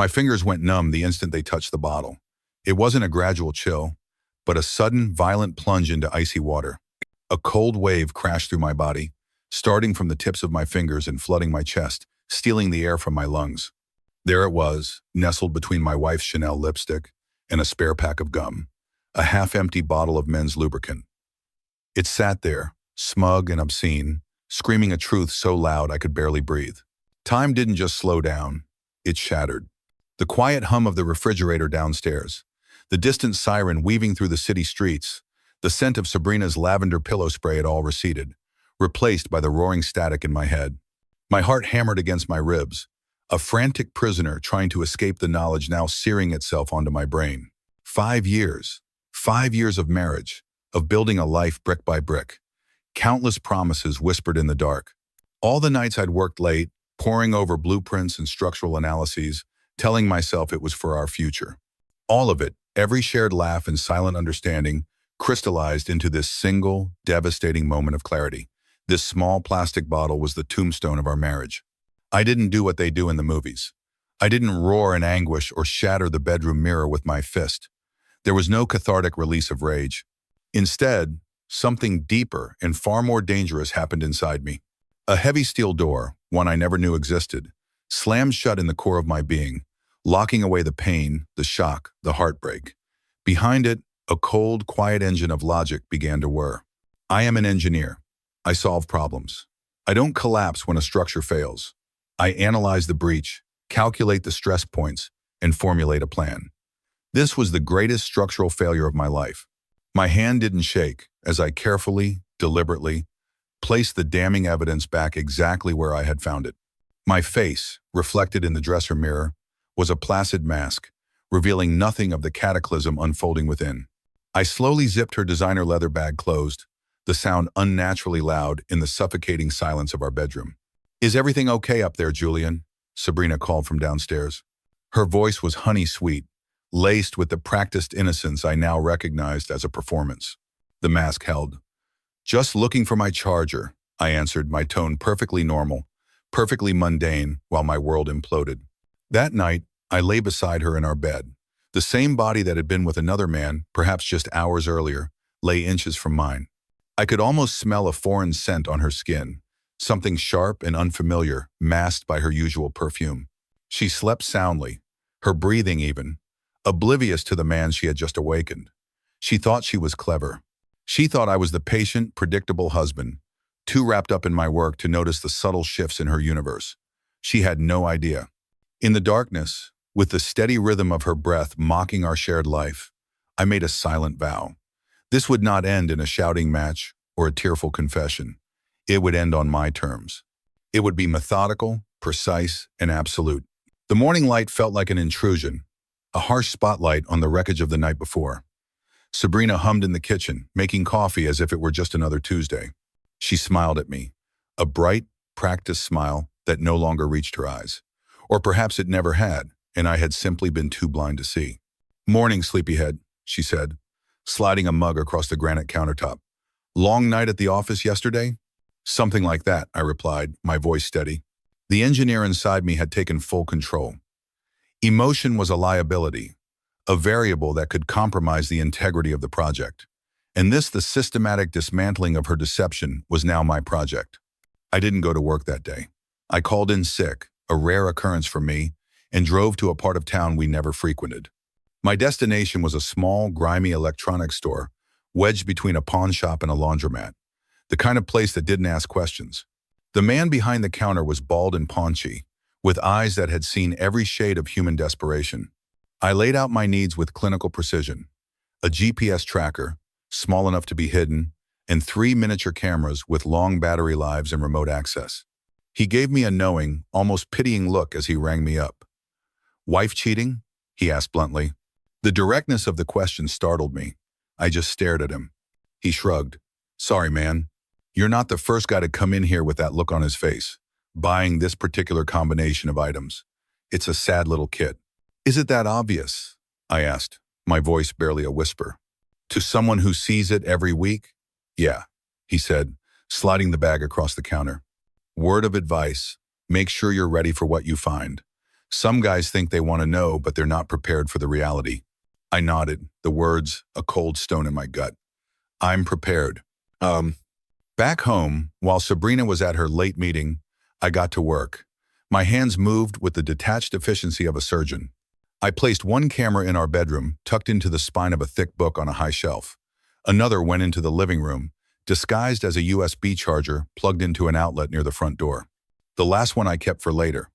My fingers went numb the instant they touched the bottle. It wasn't a gradual chill, but a sudden, violent plunge into icy water. A cold wave crashed through my body, starting from the tips of my fingers and flooding my chest, stealing the air from my lungs. There it was, nestled between my wife's Chanel lipstick and a spare pack of gum, a half-empty bottle of men's lubricant. It sat there, smug and obscene, screaming a truth so loud I could barely breathe. Time didn't just slow down, it shattered. The quiet hum of the refrigerator downstairs, the distant siren weaving through the city streets, the scent of Sabrina's lavender pillow spray had all receded, replaced by the roaring static in my head. My heart hammered against my ribs, a frantic prisoner trying to escape the knowledge now searing itself onto my brain. 5 years. 5 years of marriage, of building a life brick by brick. Countless promises whispered in the dark. All the nights I'd worked late, poring over blueprints and structural analyses, telling myself it was for our future. All of it, every shared laugh and silent understanding, crystallized into this single, devastating moment of clarity. This small plastic bottle was the tombstone of our marriage. I didn't do what they do in the movies. I didn't roar in anguish or shatter the bedroom mirror with my fist. There was no cathartic release of rage. Instead, something deeper and far more dangerous happened inside me. A heavy steel door, one I never knew existed, slammed shut in the core of my being, locking away the pain, the shock, the heartbreak. Behind it, a cold, quiet engine of logic began to whir. I am an engineer. I solve problems. I don't collapse when a structure fails. I analyze the breach, calculate the stress points, and formulate a plan. This was the greatest structural failure of my life. My hand didn't shake as I carefully, deliberately, placed the damning evidence back exactly where I had found it. My face, reflected in the dresser mirror, was a placid mask, revealing nothing of the cataclysm unfolding within. I slowly zipped her designer leather bag closed, the sound unnaturally loud in the suffocating silence of our bedroom. "Is everything okay up there, Julian?" Sabrina called from downstairs. Her voice was honey-sweet, laced with the practiced innocence I now recognized as a performance. The mask held. "Just looking for my charger," I answered, my tone perfectly normal, perfectly mundane, while my world imploded. That night, I lay beside her in our bed. The same body that had been with another man, perhaps just hours earlier, lay inches from mine. I could almost smell a foreign scent on her skin, something sharp and unfamiliar, masked by her usual perfume. She slept soundly, her breathing even, oblivious to the man she had just awakened. She thought she was clever. She thought I was the patient, predictable husband, too wrapped up in my work to notice the subtle shifts in her universe. She had no idea. In the darkness, with the steady rhythm of her breath mocking our shared life, I made a silent vow. This would not end in a shouting match or a tearful confession. It would end on my terms. It would be methodical, precise, and absolute. The morning light felt like an intrusion, a harsh spotlight on the wreckage of the night before. Sabrina hummed in the kitchen, making coffee as if it were just another Tuesday. She smiled at me, a bright, practiced smile that no longer reached her eyes. Or perhaps it never had, and I had simply been too blind to see. "Morning, sleepyhead," she said, sliding a mug across the granite countertop. "Long night at the office yesterday?" "Something like that," I replied, my voice steady. The engineer inside me had taken full control. Emotion was a liability, a variable that could compromise the integrity of the project. And this, the systematic dismantling of her deception, was now my project. I didn't go to work that day. I called in sick, a rare occurrence for me, and drove to a part of town we never frequented. My destination was a small, grimy electronics store, wedged between a pawn shop and a laundromat, the kind of place that didn't ask questions. The man behind the counter was bald and paunchy, with eyes that had seen every shade of human desperation. I laid out my needs with clinical precision: a GPS tracker, small enough to be hidden, and 3 miniature cameras with long battery lives and remote access. He gave me a knowing, almost pitying look as he rang me up. "Wife cheating?" he asked bluntly. The directness of the question startled me. I just stared at him. He shrugged. "Sorry, man. You're not the first guy to come in here with that look on his face, buying this particular combination of items. It's a sad little kit." "Is it that obvious?" I asked, my voice barely a whisper. "To someone who sees it every week?" "Yeah," he said, sliding the bag across the counter. "Word of advice: make sure you're ready for what you find. Some guys think they want to know, but they're not prepared for the reality. I nodded, the words a cold stone in my gut. I'm prepared. Back home, while Sabrina was at her late meeting, I got to work. My hands moved with the detached efficiency of a surgeon. I placed one camera in our bedroom, tucked into the spine of a thick book on a high shelf. Another went into the living room, disguised as a USB charger plugged into an outlet near the front door. The last one I kept for later.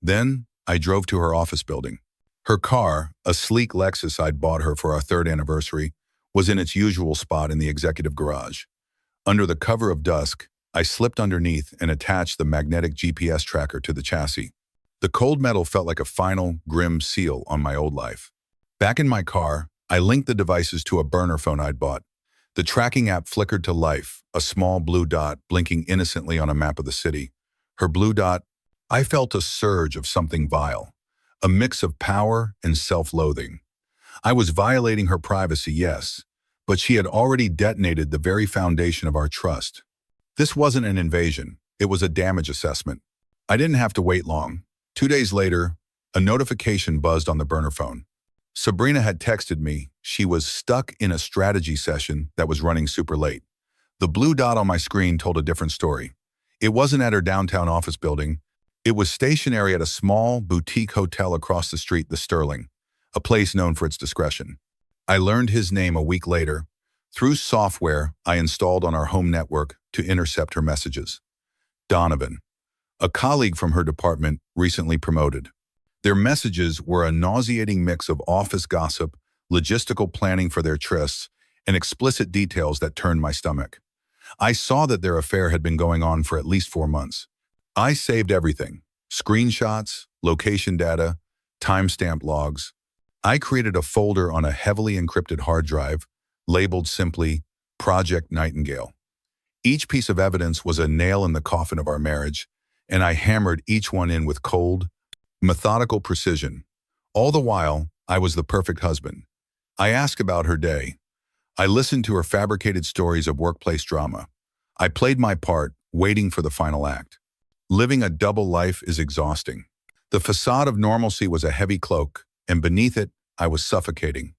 Then, I drove to her office building. Her car, a sleek Lexus I'd bought her for our 3rd anniversary, was in its usual spot in the executive garage. Under the cover of dusk, I slipped underneath and attached the magnetic GPS tracker to the chassis. The cold metal felt like a final, grim seal on my old life. Back in my car, I linked the devices to a burner phone I'd bought. The tracking app flickered to life, a small blue dot blinking innocently on a map of the city. Her blue dot, I felt a surge of something vile, a mix of power and self-loathing. I was violating her privacy, yes, but she had already detonated the very foundation of our trust. This wasn't an invasion, it was a damage assessment. I didn't have to wait long. 2 days later, a notification buzzed on the burner phone. Sabrina had texted me she was stuck in a strategy session that was running super late. The blue dot on my screen told a different story. It wasn't at her downtown office building. It was stationary at a small, boutique hotel across the street, the Sterling, a place known for its discretion. I learned his name a week later, through software I installed on our home network to intercept her messages. Donovan, a colleague from her department, recently promoted. Their messages were a nauseating mix of office gossip, logistical planning for their trysts, and explicit details that turned my stomach. I saw that their affair had been going on for at least 4 months. I saved everything: screenshots, location data, timestamp logs. I created a folder on a heavily encrypted hard drive, labeled simply Project Nightingale. Each piece of evidence was a nail in the coffin of our marriage, and I hammered each one in with cold, methodical precision. All the while, I was the perfect husband. I asked about her day. I listened to her fabricated stories of workplace drama. I played my part, waiting for the final act. Living a double life is exhausting. The facade of normalcy was a heavy cloak, and beneath it, I was suffocating.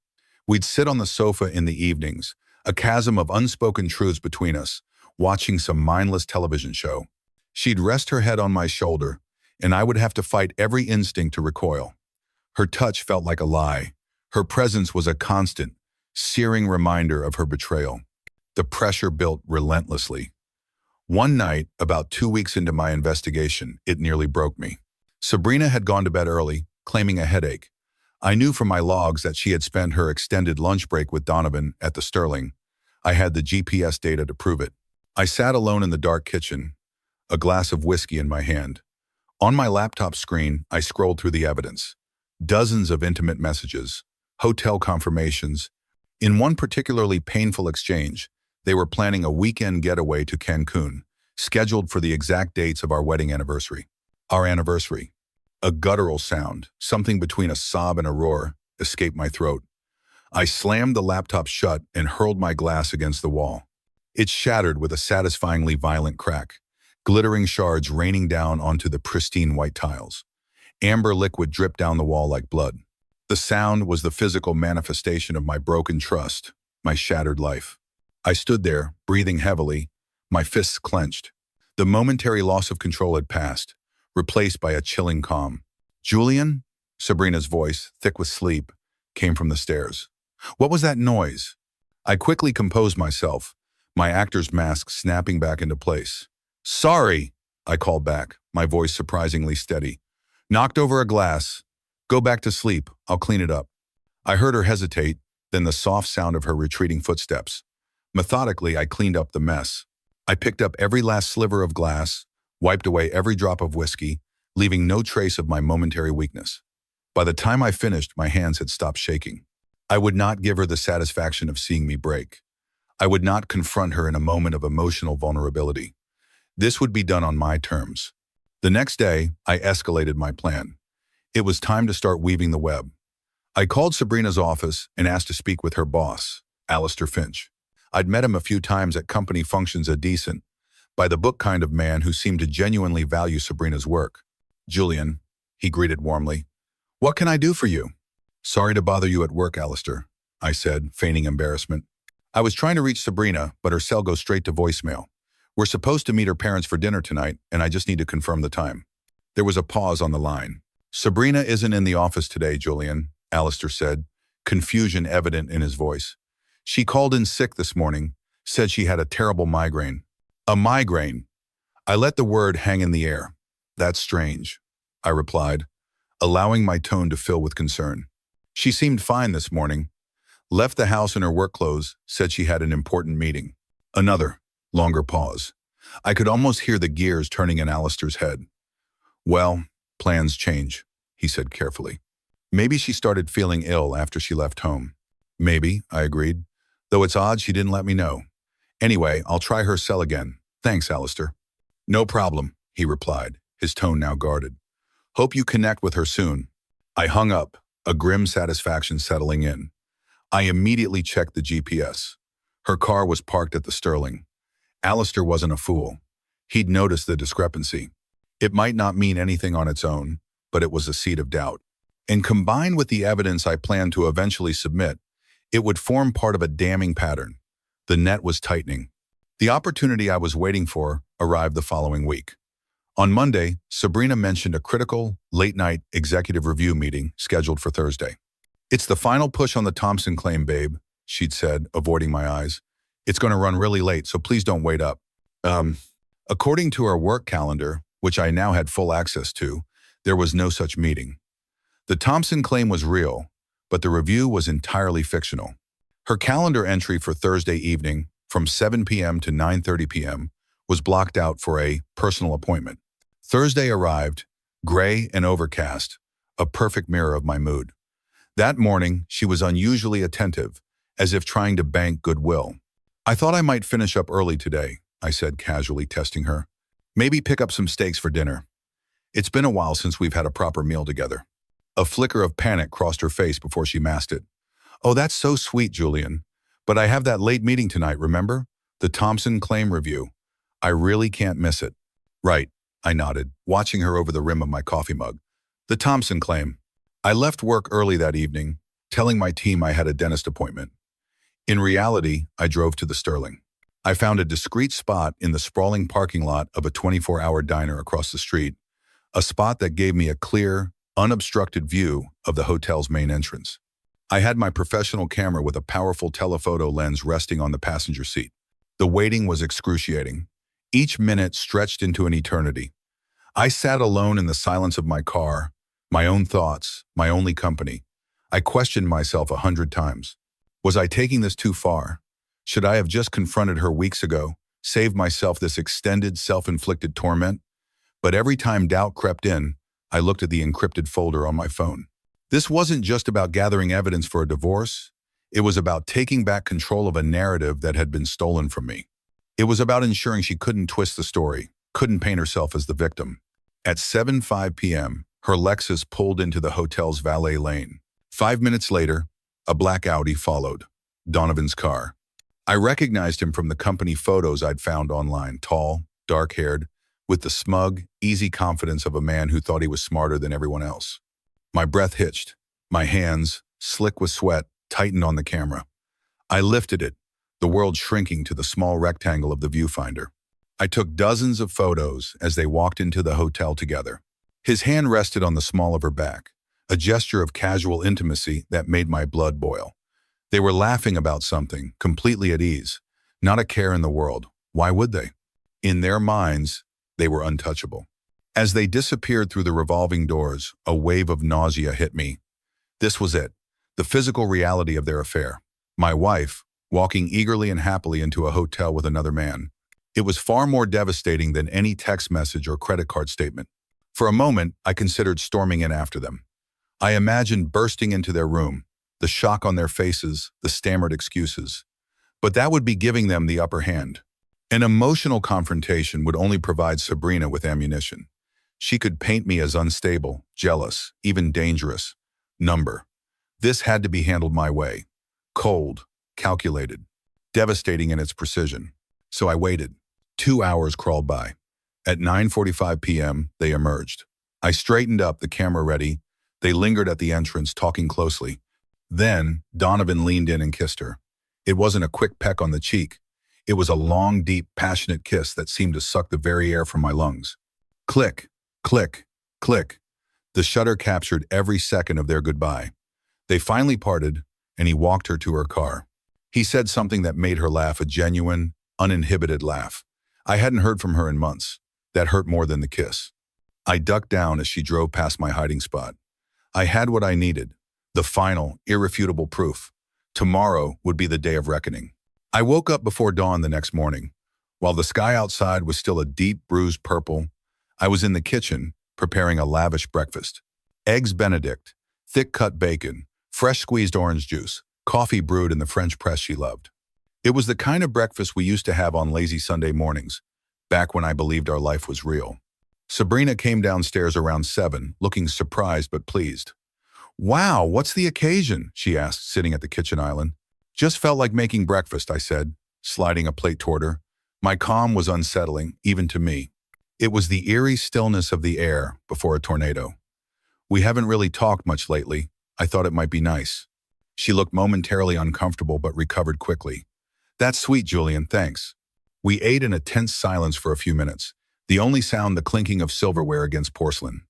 We'd sit on the sofa in the evenings, a chasm of unspoken truths between us, watching some mindless television show. She'd rest her head on my shoulder, and I would have to fight every instinct to recoil. Her touch felt like a lie. Her presence was a constant, searing reminder of her betrayal. The pressure built relentlessly. One night, about 2 weeks into my investigation, it nearly broke me. Sabrina had gone to bed early, claiming a headache. I knew from my logs that she had spent her extended lunch break with Donovan at the Sterling. I had the GPS data to prove it. I sat alone in the dark kitchen, a glass of whiskey in my hand. On my laptop screen, I scrolled through the evidence. Dozens of intimate messages, hotel confirmations. In one particularly painful exchange, they were planning a weekend getaway to Cancun, scheduled for the exact dates of our wedding anniversary. Our anniversary. A guttural sound, something between a sob and a roar, escaped my throat. I slammed the laptop shut and hurled my glass against the wall. It shattered with a satisfyingly violent crack, glittering shards raining down onto the pristine white tiles. Amber liquid dripped down the wall like blood. The sound was the physical manifestation of my broken trust, my shattered life. I stood there, breathing heavily, my fists clenched. The momentary loss of control had passed, replaced by a chilling calm. "Julian?" Sabrina's voice, thick with sleep, came from the stairs. "What was that noise?" I quickly composed myself, my actor's mask snapping back into place. "Sorry," I called back, my voice surprisingly steady. "Knocked over a glass. Go back to sleep, I'll clean it up." I heard her hesitate, then the soft sound of her retreating footsteps. Methodically, I cleaned up the mess. I picked up every last sliver of glass, wiped away every drop of whiskey, leaving no trace of my momentary weakness. By the time I finished, my hands had stopped shaking. I would not give her the satisfaction of seeing me break. I would not confront her in a moment of emotional vulnerability. This would be done on my terms. The next day, I escalated my plan. It was time to start weaving the web. I called Sabrina's office and asked to speak with her boss, Alistair Finch. I'd met him a few times at company functions, a decent, by the book kind of man who seemed to genuinely value Sabrina's work. "Julian," he greeted warmly. What can I do for you? Sorry to bother you at work, Alistair, I said, feigning embarrassment. I was trying to reach Sabrina, but her cell goes straight to voicemail. We're supposed to meet her parents for dinner tonight, and I just need to confirm the time. There was a pause on the line. Sabrina isn't in the office today, Julian, Alistair said, confusion evident in his voice. She called in sick this morning, said she had a terrible migraine. A migraine? I let the word hang in the air. That's strange, I replied, allowing my tone to fill with concern. She seemed fine this morning. Left the house in her work clothes, said she had an important meeting. Another, longer pause. I could almost hear the gears turning in Alistair's head. Well, plans change, he said carefully. Maybe she started feeling ill after she left home. Maybe, I agreed, though it's odd she didn't let me know. Anyway, I'll try her cell again. Thanks, Alistair. No problem, he replied, his tone now guarded. Hope you connect with her soon. I hung up, a grim satisfaction settling in. I immediately checked the GPS. Her car was parked at the Sterling. Alistair wasn't a fool. He'd noticed the discrepancy. It might not mean anything on its own, but it was a seed of doubt. And combined with the evidence I planned to eventually submit, it would form part of a damning pattern. The net was tightening. The opportunity I was waiting for arrived the following week. On Monday, Sabrina mentioned a critical, late-night executive review meeting scheduled for Thursday. It's the final push on the Thompson claim, babe, she'd said, avoiding my eyes. It's going to run really late, so please don't wait up. According to her work calendar, which I now had full access to, there was no such meeting. The Thompson claim was real, but the review was entirely fictional. Her calendar entry for Thursday evening, from 7 p.m. to 9:30 p.m., was blocked out for a personal appointment. Thursday arrived, gray and overcast, a perfect mirror of my mood. That morning, she was unusually attentive, as if trying to bank goodwill. I thought I might finish up early today, I said casually, testing her. Maybe pick up some steaks for dinner. It's been a while since we've had a proper meal together. A flicker of panic crossed her face before she masked it. Oh, that's so sweet, Julian. But I have that late meeting tonight, remember? The Thompson claim review. I really can't miss it. Right, I nodded, watching her over the rim of my coffee mug. The Thompson claim. I left work early that evening, telling my team I had a dentist appointment. In reality, I drove to the Sterling. I found a discreet spot in the sprawling parking lot of a 24-hour diner across the street, a spot that gave me a clear, unobstructed view of the hotel's main entrance. I had my professional camera with a powerful telephoto lens resting on the passenger seat. The waiting was excruciating. Each minute stretched into an eternity. I sat alone in the silence of my car, my own thoughts, my only company. I questioned myself 100 times. Was I taking this too far? Should I have just confronted her weeks ago, saved myself this extended, self-inflicted torment? But every time doubt crept in, I looked at the encrypted folder on my phone. This wasn't just about gathering evidence for a divorce. It was about taking back control of a narrative that had been stolen from me. It was about ensuring she couldn't twist the story, couldn't paint herself as the victim. At 7:05 p.m., her Lexus pulled into the hotel's valet lane. 5 minutes later, a black Audi followed, Donovan's car. I recognized him from the company photos I'd found online, tall, dark-haired, with the smug, easy confidence of a man who thought he was smarter than everyone else. My breath hitched. My hands, slick with sweat, tightened on the camera. I lifted it, the world shrinking to the small rectangle of the viewfinder. I took dozens of photos as they walked into the hotel together. His hand rested on the small of her back, a gesture of casual intimacy that made my blood boil. They were laughing about something, completely at ease, not a care in the world. Why would they? In their minds, they were untouchable. As they disappeared through the revolving doors, a wave of nausea hit me. This was it, the physical reality of their affair. My wife, walking eagerly and happily into a hotel with another man. It was far more devastating than any text message or credit card statement. For a moment, I considered storming in after them. I imagined bursting into their room, the shock on their faces, the stammered excuses. But that would be giving them the upper hand. An emotional confrontation would only provide Sabrina with ammunition. She could paint me as unstable, jealous, even dangerous. Number. This had to be handled my way. Cold, calculated, devastating in its precision. So I waited. 2 hours crawled by. At 9:45 p.m., they emerged. I straightened up, the camera ready. They lingered at the entrance, talking closely. Then, Donovan leaned in and kissed her. It wasn't a quick peck on the cheek. It was a long, deep, passionate kiss that seemed to suck the very air from my lungs. Click, click, click. The shutter captured every second of their goodbye. They finally parted, and he walked her to her car. He said something that made her laugh, a genuine, uninhibited laugh. I hadn't heard from her in months. That hurt more than the kiss. I ducked down as she drove past my hiding spot. I had what I needed, the final, irrefutable proof. Tomorrow would be the day of reckoning. I woke up before dawn the next morning. While the sky outside was still a deep, bruised purple, I was in the kitchen, preparing a lavish breakfast. Eggs Benedict, thick-cut bacon, fresh squeezed orange juice, coffee brewed in the French press she loved. It was the kind of breakfast we used to have on lazy Sunday mornings, back when I believed our life was real. Sabrina came downstairs around 7, looking surprised but pleased. "Wow, what's the occasion?" she asked, sitting at the kitchen island. "Just felt like making breakfast," I said, sliding a plate toward her. My calm was unsettling, even to me. It was the eerie stillness of the air before a tornado. "We haven't really talked much lately. I thought it might be nice." She looked momentarily uncomfortable but recovered quickly. "That's sweet, Julian, thanks." We ate in a tense silence for a few minutes, the only sound the clinking of silverware against porcelain.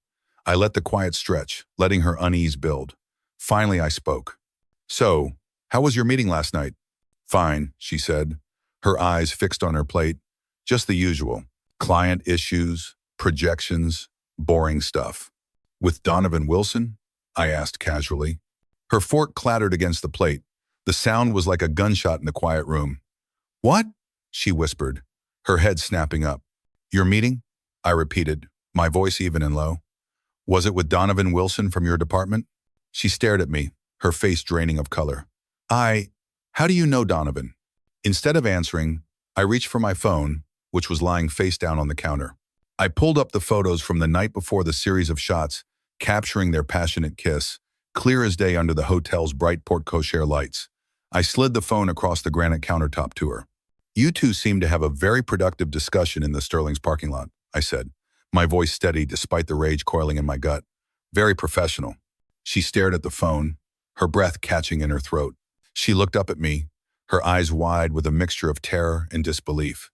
I let the quiet stretch, letting her unease build. Finally, I spoke. "So, how was your meeting last night?" "Fine," she said, her eyes fixed on her plate. "Just the usual. Client issues, projections, boring stuff." "With Donovan Wilson?" I asked casually. Her fork clattered against the plate. The sound was like a gunshot in the quiet room. "What?" she whispered, her head snapping up. "Your meeting?" I repeated, my voice even and low. "Was it with Donovan Wilson from your department?" She stared at me, her face draining of color. How do you know Donovan?" Instead of answering, I reached for my phone, which was lying face down on the counter. I pulled up the photos from the night before, the series of shots, capturing their passionate kiss, clear as day under the hotel's bright porte-cochere lights. I slid the phone across the granite countertop to her. "You two seem to have a very productive discussion in the Sterling's parking lot," I said, my voice steady despite the rage coiling in my gut. "Very professional." She stared at the phone, her breath catching in her throat. She looked up at me, her eyes wide with a mixture of terror and disbelief.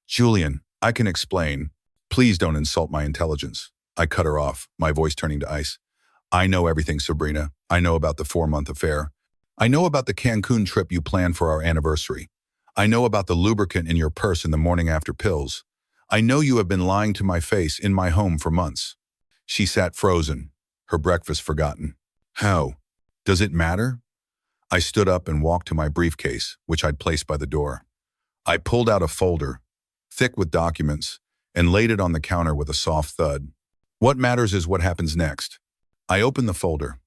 "Julian, I can explain. Please don't insult my intelligence." I cut her off, my voice turning to ice. "I know everything, Sabrina. I know about the 4-month affair. I know about the Cancun trip you planned for our anniversary. I know about the lubricant in your purse in the morning after pills. I know you have been lying to my face in my home for months." She sat frozen, her breakfast forgotten. "How? Does it matter?" I stood up and walked to my briefcase, which I'd placed by the door. I pulled out a folder, thick with documents, and laid it on the counter with a soft thud. "What matters is what happens next." I opened the folder.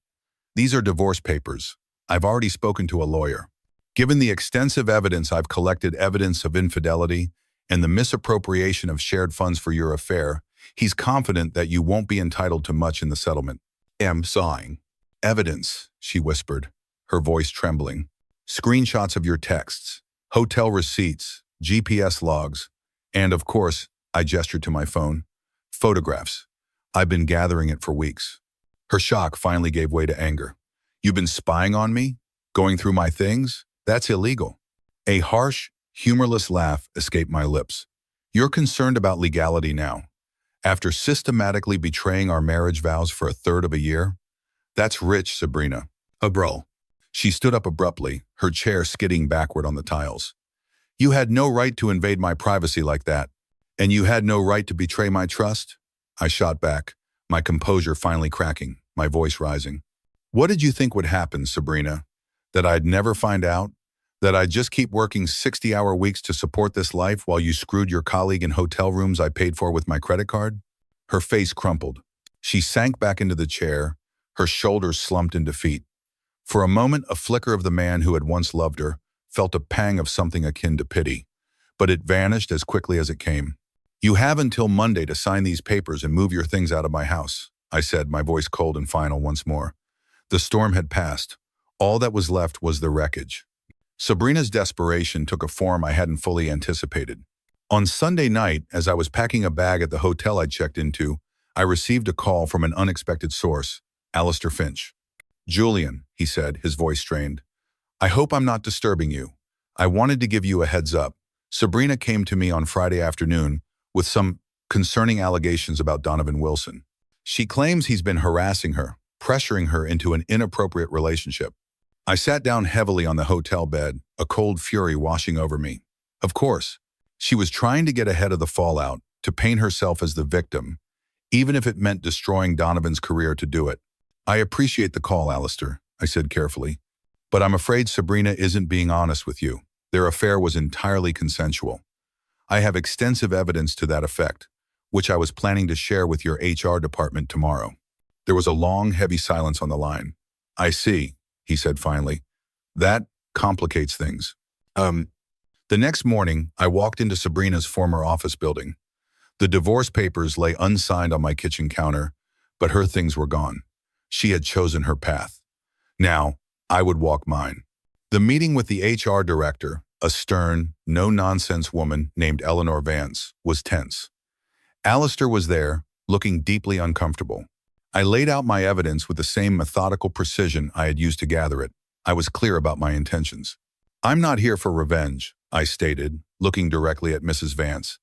"These are divorce papers. I've already spoken to a lawyer. Given the extensive evidence I've collected, evidence of infidelity and the misappropriation of shared funds for your affair, he's confident that you won't be entitled to much in the settlement." I'm sighing. "Evidence," she whispered, her voice trembling. "Screenshots of your texts, hotel receipts, GPS logs, and of course," I gestured to my phone, "photographs. I've been gathering it for weeks." Her shock finally gave way to anger. "You've been spying on me? Going through my things? That's illegal." A harsh, humorless laugh escaped my lips. "You're concerned about legality now, after systematically betraying our marriage vows for a third of a year? That's rich, Sabrina. Bro." She stood up abruptly, her chair skidding backward on the tiles. "You had no right to invade my privacy like that. And you had no right to betray my trust?" I shot back, my composure finally cracking, my voice rising. "What did you think would happen, Sabrina? That I'd never find out? That I'd just keep working 60-hour weeks to support this life while you screwed your colleague in hotel rooms I paid for with my credit card?" Her face crumpled. She sank back into the chair, her shoulders slumped in defeat. For a moment, a flicker of the man who had once loved her felt a pang of something akin to pity, but it vanished as quickly as it came. "You have until Monday to sign these papers and move your things out of my house," I said, my voice cold and final once more. The storm had passed. All that was left was the wreckage. Sabrina's desperation took a form I hadn't fully anticipated. On Sunday night, as I was packing a bag at the hotel I'd checked into, I received a call from an unexpected source, Alistair Finch. "Julian," he said, his voice strained. "I hope I'm not disturbing you. I wanted to give you a heads up. Sabrina came to me on Friday afternoon with some concerning allegations about Donovan Wilson. She claims he's been harassing her, pressuring her into an inappropriate relationship." I sat down heavily on the hotel bed, a cold fury washing over me. Of course, she was trying to get ahead of the fallout, to paint herself as the victim, even if it meant destroying Donovan's career to do it. "I appreciate the call, Alistair," I said carefully, "but I'm afraid Sabrina isn't being honest with you. Their affair was entirely consensual. I have extensive evidence to that effect, which I was planning to share with your HR department tomorrow." There was a long, heavy silence on the line. "I see," he said finally. "That complicates things." The next morning, I walked into Sabrina's former office building. The divorce papers lay unsigned on my kitchen counter, but her things were gone. She had chosen her path. Now, I would walk mine. The meeting with the HR director, a stern, no-nonsense woman named Eleanor Vance, was tense. Alistair was there, looking deeply uncomfortable. I laid out my evidence with the same methodical precision I had used to gather it. I was clear about my intentions. "I'm not here for revenge," I stated, looking directly at Mrs. Vance.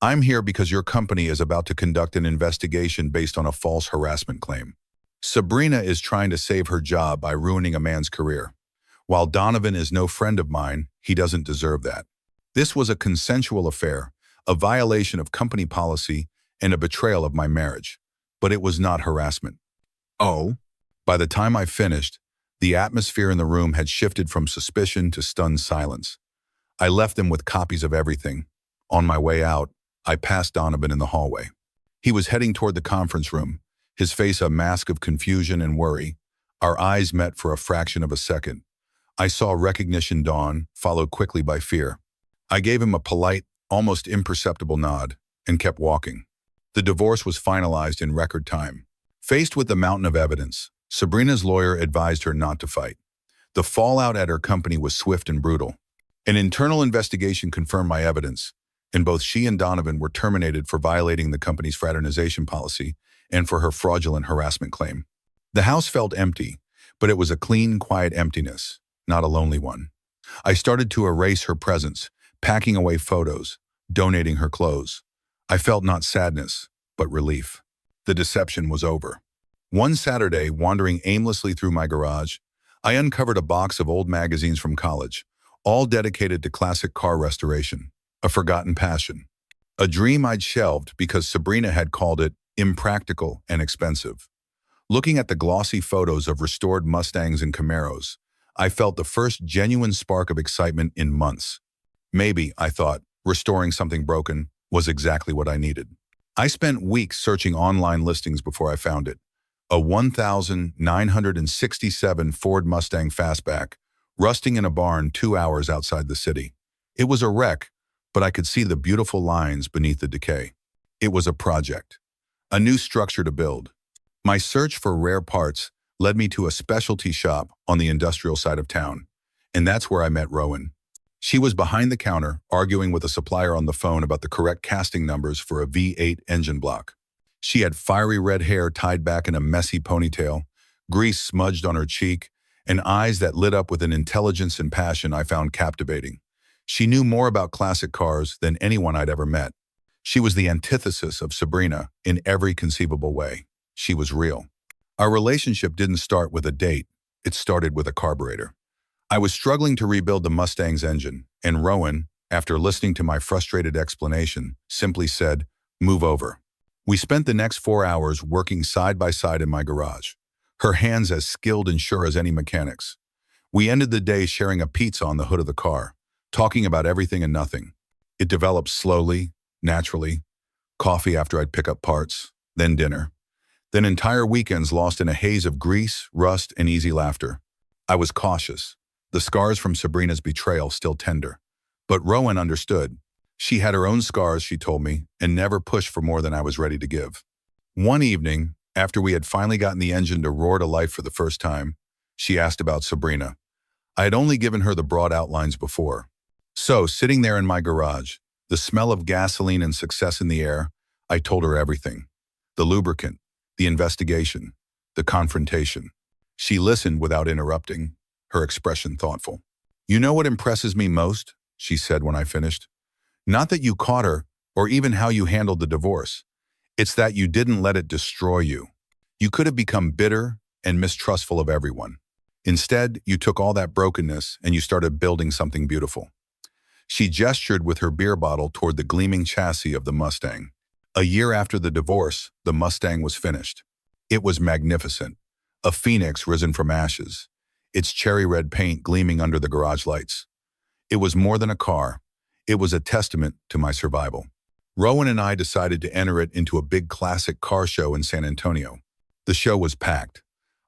"I'm here because your company is about to conduct an investigation based on a false harassment claim. Sabrina is trying to save her job by ruining a man's career. While Donovan is no friend of mine, he doesn't deserve that. This was a consensual affair, a violation of company policy, and a betrayal of my marriage. But it was not harassment." "Oh?" By the time I finished, the atmosphere in the room had shifted from suspicion to stunned silence. I left them with copies of everything. On my way out, I passed Donovan in the hallway. He was heading toward the conference room, his face a mask of confusion and worry. Our eyes met for a fraction of a second. I saw recognition dawn, followed quickly by fear. I gave him a polite, almost imperceptible nod, and kept walking. The divorce was finalized in record time. Faced with the mountain of evidence, Sabrina's lawyer advised her not to fight. The fallout at her company was swift and brutal. An internal investigation confirmed my evidence, and both she and Donovan were terminated for violating the company's fraternization policy and for her fraudulent harassment claim. The house felt empty, but it was a clean, quiet emptiness, not a lonely one. I started to erase her presence, packing away photos, donating her clothes. I felt not sadness, but relief. The deception was over. One Saturday, wandering aimlessly through my garage, I uncovered a box of old magazines from college, all dedicated to classic car restoration, a forgotten passion. A dream I'd shelved because Sabrina had called it impractical and expensive. Looking at the glossy photos of restored Mustangs and Camaros, I felt the first genuine spark of excitement in months. Maybe, I thought, restoring something broken was exactly what I needed. I spent weeks searching online listings before I found it. A 1967 Ford Mustang Fastback, rusting in a barn 2 hours outside the city. It was a wreck, but I could see the beautiful lines beneath the decay. It was a project, a new structure to build. My search for rare parts led me to a specialty shop on the industrial side of town, and that's where I met Rowan. She was behind the counter, arguing with a supplier on the phone about the correct casting numbers for a V8 engine block. She had fiery red hair tied back in a messy ponytail, grease smudged on her cheek, and eyes that lit up with an intelligence and passion I found captivating. She knew more about classic cars than anyone I'd ever met. She was the antithesis of Sabrina in every conceivable way. She was real. Our relationship didn't start with a date. It started with a carburetor. I was struggling to rebuild the Mustang's engine, and Rowan, after listening to my frustrated explanation, simply said, "Move over." We spent the next 4 hours working side by side in my garage, her hands as skilled and sure as any mechanic's. We ended the day sharing a pizza on the hood of the car, talking about everything and nothing. It developed slowly, naturally. Coffee after I'd pick up parts, then dinner. Then entire weekends lost in a haze of grease, rust, and easy laughter. I was cautious, the scars from Sabrina's betrayal still tender. But Rowan understood. She had her own scars, she told me, and never pushed for more than I was ready to give. One evening, after we had finally gotten the engine to roar to life for the first time, she asked about Sabrina. I had only given her the broad outlines before. So, sitting there in my garage, the smell of gasoline and success in the air, I told her everything. The lubricant, the investigation, the confrontation. She listened without interrupting, her expression thoughtful. "You know what impresses me most?" she said when I finished. "Not that you caught her, or even how you handled the divorce. It's that you didn't let it destroy you. You could have become bitter and mistrustful of everyone. Instead, you took all that brokenness and you started building something beautiful." She gestured with her beer bottle toward the gleaming chassis of the Mustang. A year after the divorce, the Mustang was finished. It was magnificent, a phoenix risen from ashes, its cherry red paint gleaming under the garage lights. It was more than a car. It was a testament to my survival. Rowan and I decided to enter it into a big classic car show in San Antonio. The show was packed.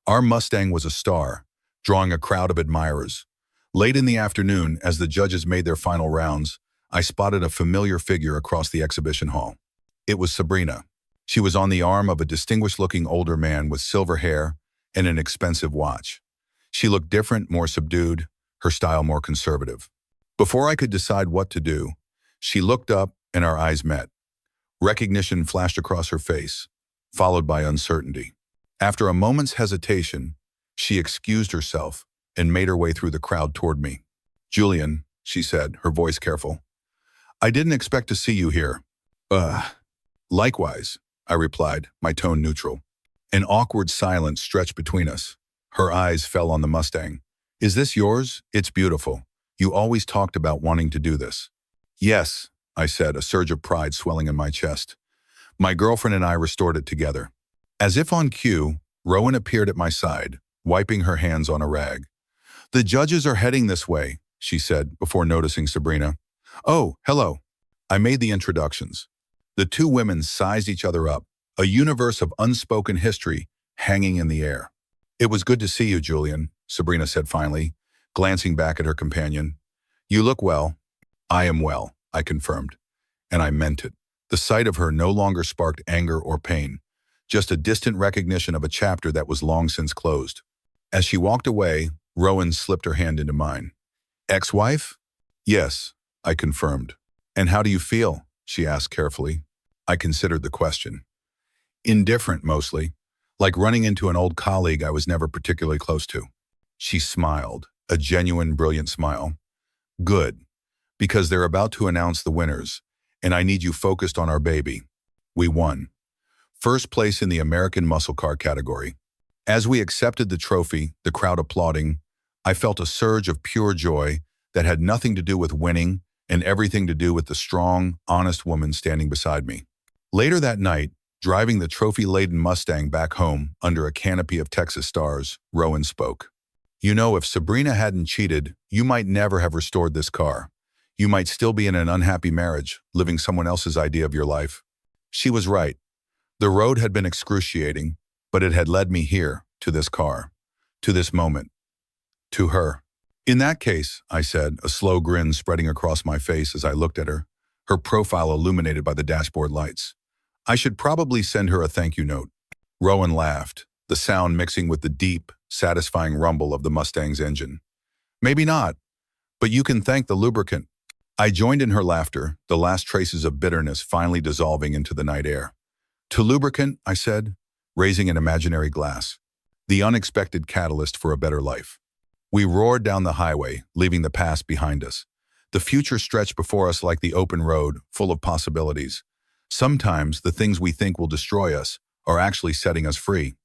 Our Mustang was a star, drawing a crowd of admirers. Late in the afternoon, as the judges made their final rounds, I spotted a familiar figure across the exhibition hall. It was Sabrina. She was on the arm of a distinguished-looking older man with silver hair and an expensive watch. She looked different, more subdued, her style more conservative. Before I could decide what to do, she looked up and our eyes met. Recognition flashed across her face, followed by uncertainty. After a moment's hesitation, she excused herself and made her way through the crowd toward me. "Julian," she said, her voice careful, "I didn't expect to see you here." Likewise," I replied, my tone neutral. An awkward silence stretched between us. Her eyes fell on the Mustang. "Is this yours? It's beautiful. You always talked about wanting to do this." "Yes," I said, a surge of pride swelling in my chest. My girlfriend and I restored it together. As if on cue, Rowan appeared at my side, wiping her hands on a rag. "The judges are heading this way," she said, before noticing Sabrina. "Oh, hello." I made the introductions. The two women sized each other up, a universe of unspoken history hanging in the air. "It was good to see you, Julian," Sabrina said finally, glancing back at her companion. "You look well." "I am well," I confirmed, and I meant it. The sight of her no longer sparked anger or pain, just a distant recognition of a chapter that was long since closed. As she walked away, Rowan slipped her hand into mine. "Ex-wife?" "Yes," I confirmed. "And how do you feel?" she asked carefully. I considered the question. "Indifferent, mostly. Like running into an old colleague I was never particularly close to." She smiled, a genuine, brilliant smile. "Good, because they're about to announce the winners, and I need you focused on our baby." We won. First place in the American muscle car category. As we accepted the trophy, the crowd applauding, I felt a surge of pure joy that had nothing to do with winning and everything to do with the strong, honest woman standing beside me. Later that night, driving the trophy-laden Mustang back home under a canopy of Texas stars, Rowan spoke. "You know, if Sabrina hadn't cheated, you might never have restored this car. You might still be in an unhappy marriage, living someone else's idea of your life." She was right. The road had been excruciating, but it had led me here, to this car, to this moment, to her. "In that case," I said, a slow grin spreading across my face as I looked at her profile illuminated by the dashboard lights, "I should probably send her a thank you note." Rowan laughed, the sound mixing with the deep, satisfying rumble of the Mustang's engine. "Maybe not, but you can thank the lubricant." I joined in her laughter, the last traces of bitterness finally dissolving into the night air. "To lubricant," I said, raising an imaginary glass. "The unexpected catalyst for a better life." We roared down the highway, leaving the past behind us. The future stretched before us like the open road, full of possibilities. Sometimes the things we think will destroy us are actually setting us free.